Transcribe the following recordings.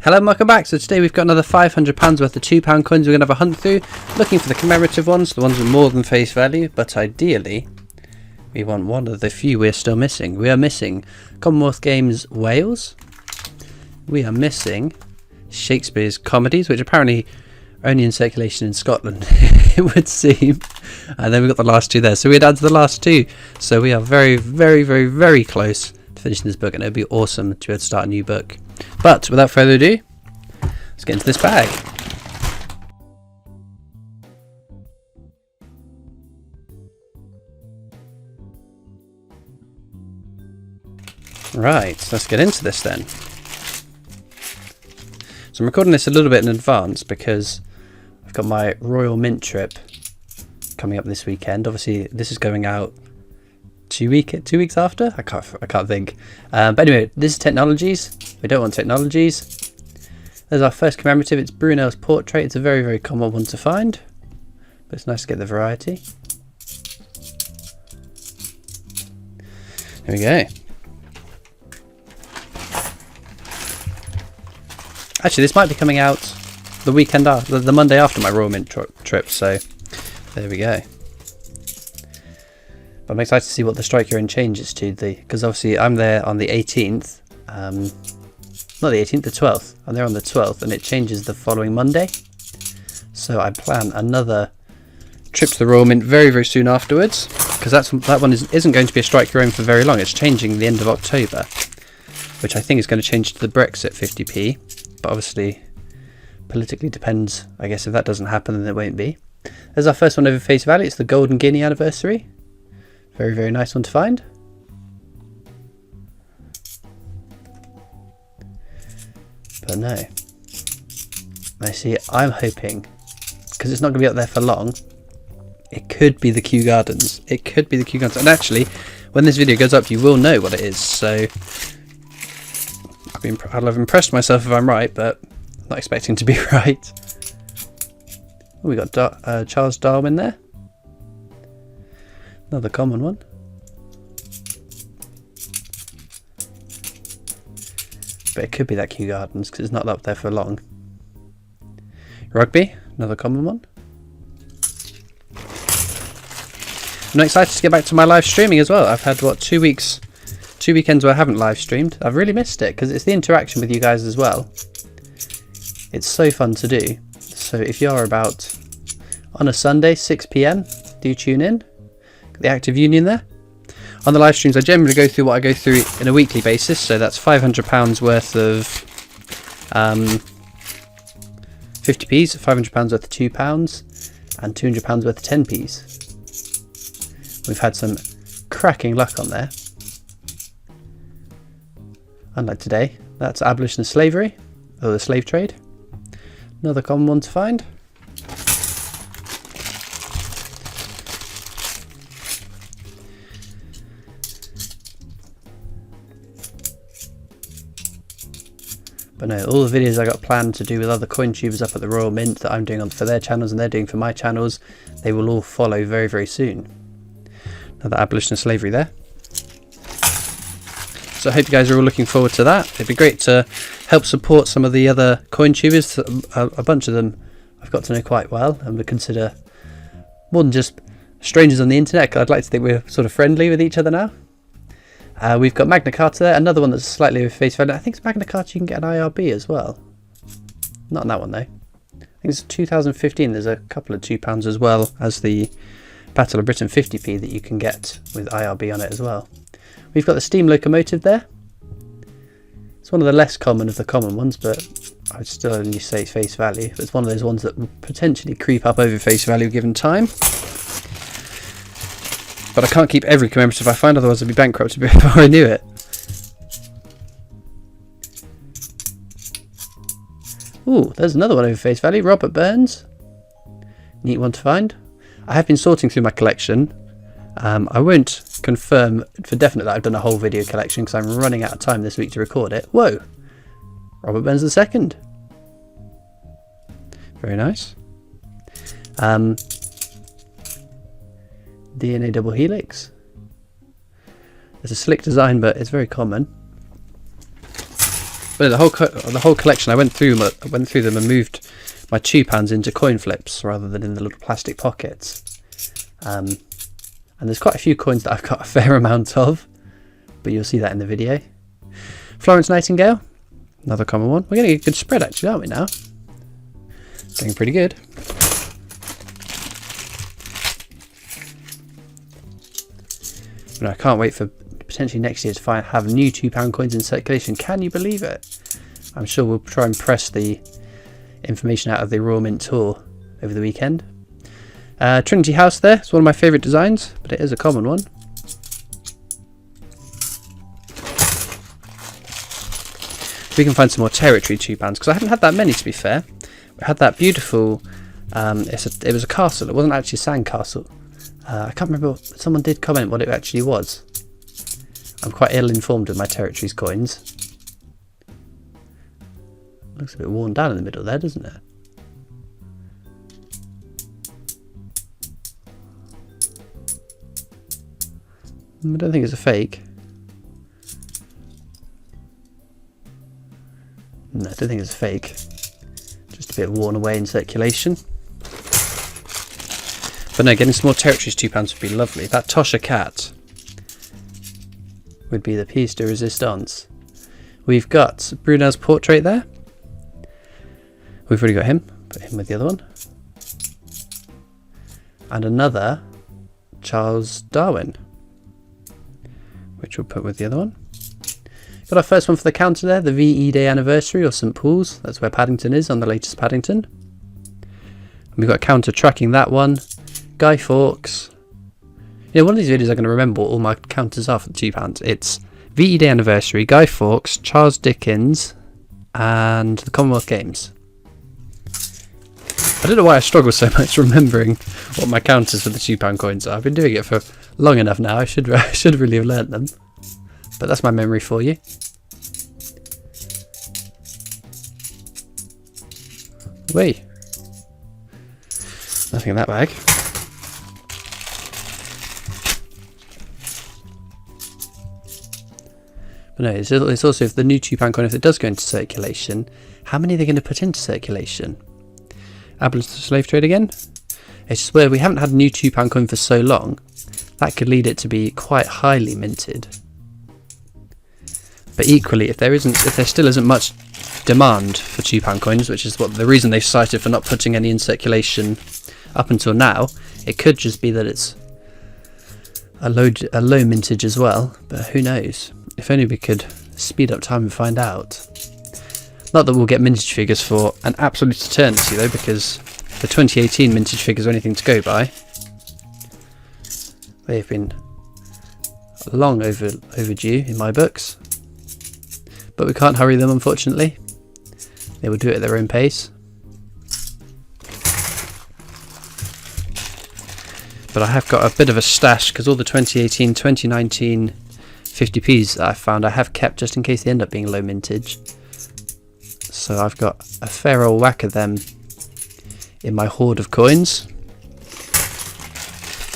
Hello and welcome back. So today we've got another £500 worth of £2 coins we're going to have a hunt through, looking for the commemorative ones, the ones with more than face value, but ideally we want one of the few we're still missing. We are missing Commonwealth Games Wales, we are missing Shakespeare's comedies, which apparently are only in circulation in Scotland, it would seem, and then we've got the last two there, so we'd add to the last two, so we are very, very, very, very close to finishing this book, and it would be awesome to be able to start a new book. But without further ado, let's get into this bag. Right, let's get into this then. So I'm recording this a little bit in advance because I've got my Royal Mint trip coming up this weekend. Obviously, this is going out 2 weeks after. I can't think. But anyway, this is technologies. We don't want technologies. There's our first commemorative. It's Brunel's portrait. It's a very, very common one to find, but it's nice to get the variety. There we go. Actually, this might be coming out the weekend after, the Monday after my Royal Mint trip. So there we go. But I'm excited to see what the strike your own changes to, because obviously I'm there on the 18th. Not the 18th, the 12th. I'm there on the 12th, and it changes the following Monday. So I plan another trip to the Royal Mint very, very soon afterwards, because that one isn't going to be a strike your own for very long. It's changing the end of October, which I think is going to change to the Brexit 50p. But obviously, politically depends. I guess if that doesn't happen, then it won't be. There's our first one over face value. It's the Golden Guinea anniversary. Very, very nice one to find. But no. I see, I'm hoping, because it's not going to be up there for long, it could be the Kew Gardens. It could be the Kew Gardens. And actually, when this video goes up, you will know what it is. So I'll have impressed myself if I'm right, but I'm not expecting to be right. Oh, we got Charles Darwin there. Another common one. But it could be that Kew Gardens because it's not up there for long. Rugby, another common one. I'm excited to get back to my live streaming as well. I've had, what, 2 weekends where I haven't live streamed. I've really missed it because it's the interaction with you guys as well. It's so fun to do. So if you are about on a Sunday, 6 PM, do tune in. The Active Union there. On the live streams, I generally go through what I go through in a weekly basis, so that's £500 worth of 50p's, £500 worth of £2, and £200 worth of 10p's. We've had some cracking luck on there. Unlike today, that's abolition of slavery, or the slave trade. Another common one to find. But no, all the videos I got planned to do with other coin tubers up at the Royal Mint that I'm doing for their channels and they're doing for my channels, they will all follow very, very soon. Another abolition of slavery there. So I hope you guys are all looking forward to that. It'd be great to help support some of the other coin tubers. A bunch of them I've got to know quite well and would consider more than just strangers on the internet. I'd like to think we're sort of friendly with each other now. We've got Magna Carta there, another one that's slightly over face value. I think it's Magna Carta you can get an IRB as well. Not on that one though. I think it's 2015, there's a couple of £2 as well as the Battle of Britain 50p that you can get with IRB on it as well. We've got the steam locomotive there. It's one of the less common of the common ones, but I'd still only say it's face value. It's one of those ones that will potentially creep up over face value given time. But I can't keep every commemorative I find, otherwise I'd be bankrupt before I knew it. Ooh, there's another one over face value. Robert Burns. Neat one to find. I have been sorting through my collection. I won't confirm for definite that I've done a whole video collection because I'm running out of time this week to record it. Whoa! Robert Burns II. Very nice. DNA double helix. It's a slick design, but it's very common. But the whole collection, I went through them and moved my £2 into coin flips rather than in the little plastic pockets. And there's quite a few coins that I've got a fair amount of, but you'll see that in the video. Florence Nightingale, another common one. We're getting a good spread actually, aren't we now? Getting pretty good. But I can't wait for potentially next year to have new £2 coins in circulation. Can you believe it? I'm sure we'll try and press the information out of the Royal Mint tour over the weekend. Trinity House there. It's one of my favourite designs, but it is a common one. We can find some more territory £2 because I haven't had that many, to be fair. We had that beautiful. It was a castle. It wasn't actually a sand castle. I can't remember. Someone did comment what it actually was. I'm quite ill-informed with my territories coins. Looks a bit worn down in the middle there, doesn't it? I don't think it's a fake. No, I don't think it's a fake. Just a bit worn away in circulation. But no, getting some more territories £2 would be lovely. That Tosha cat would be the piece de resistance. We've got Brunel's portrait there. We've already got him. Put him with the other one. And another Charles Darwin, which we'll put with the other one. Got our first one for the counter there, the VE Day anniversary or St Paul's. That's where Paddington is on the latest Paddington. And we've got a counter tracking that one. Guy Fawkes. You know, one of these videos I'm going to remember what all my counters are for the £2. It's VE Day anniversary, Guy Fawkes, Charles Dickens, and the Commonwealth Games. I don't know why I struggle so much remembering what my counters for the £2 coins are. I've been doing it for long enough now. I should really have learnt them. But that's my memory for you. Wait. Nothing in that bag. But no, it's also if the new £2 coin, if it does go into circulation, how many are they going to put into circulation? Abolish the slave trade again? It's just where we haven't had a new £2 coin for so long, that could lead it to be quite highly minted. But equally, if there still isn't much demand for £2 coins, which is what the reason they've cited for not putting any in circulation up until now, it could just be that it's a low mintage as well. But who knows? If only we could speed up time and find out. Not that we'll get mintage figures for an absolute eternity though, because the 2018 mintage figures are anything to go by. They've been long overdue in my books. But we can't hurry them, unfortunately. They will do it at their own pace. But I have got a bit of a stash, because all the 2018, 2019 50p's that I found I have kept just in case they end up being low mintage. So I've got a fair old whack of them in my hoard of coins.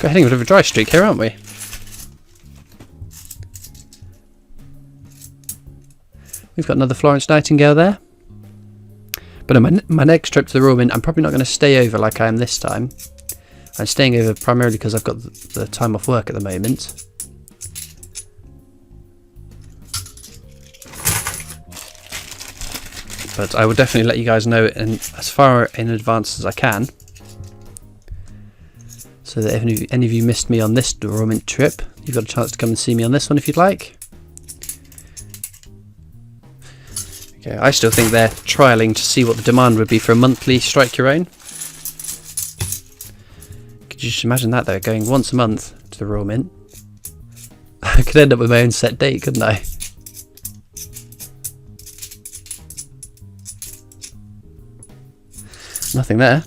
We're heading a bit of a dry streak here, aren't we? We've got another Florence Nightingale there. But on my next trip to the Royal Mint, I'm probably not going to stay over like I am this time. I'm staying over primarily because I've got the time off work at the moment. But I will definitely let you guys know as far in advance as I can. So that if any of you missed me on this Royal Mint trip, you've got a chance to come and see me on this one if you'd like. Okay, I still think they're trialling to see what the demand would be for a monthly strike your own. Could you just imagine that though, going once a month to the Royal Mint? I could end up with my own set date, couldn't I? Nothing there.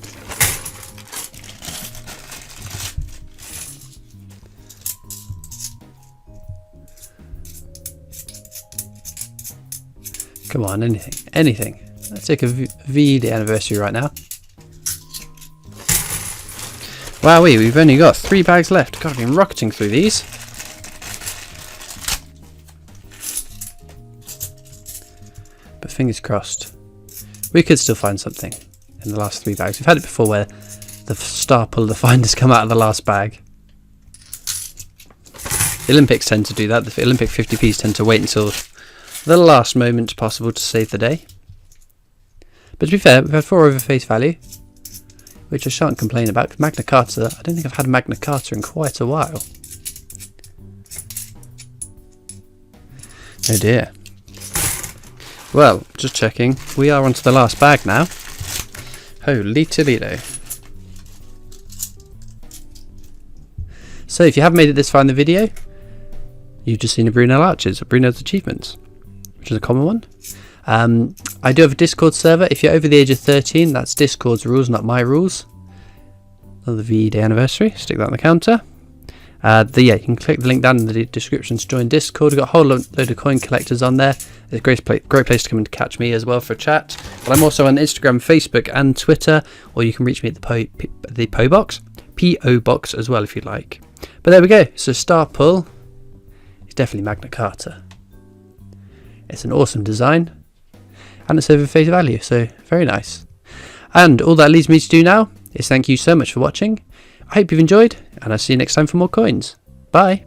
Come on, anything. Let's take a VE Day anniversary right now. Wowee, we've only got 3 bags left. God, I've been rocketing through these. But fingers crossed. We could still find something in the last 3 bags. We've had it before where the star pull of the finders come out of the last bag. The Olympics tend to do that. The Olympic 50p's tend to wait until the last moment possible to save the day. But to be fair, we've had 4 over face value, which I shan't complain about. Magna Carta, I don't think I've had a Magna Carta in quite a while. Oh dear. Well, just checking. We are onto the last bag now. Holy Toledo. So if you haven't made it this far in the video, you've just seen a Brunel Arches, or Brunel's Achievements, which is a common one. I do have a Discord server. If you're over the age of 13, that's Discord's rules, not my rules. Another VE Day anniversary. Stick that on the counter. You can click the link down in the description to join Discord. We've got a whole load of coin collectors on there. It's a great place to come and catch me as well for a chat. But I'm also on Instagram, Facebook and Twitter, or you can reach me at the PO box as well if you'd like. But there we go. So star pull is definitely Magna Carta. It's an awesome design and it's over face value, so very nice. And all that leaves me to do now is thank you so much for watching. I hope you've enjoyed, and I'll see you next time for more coins. Bye!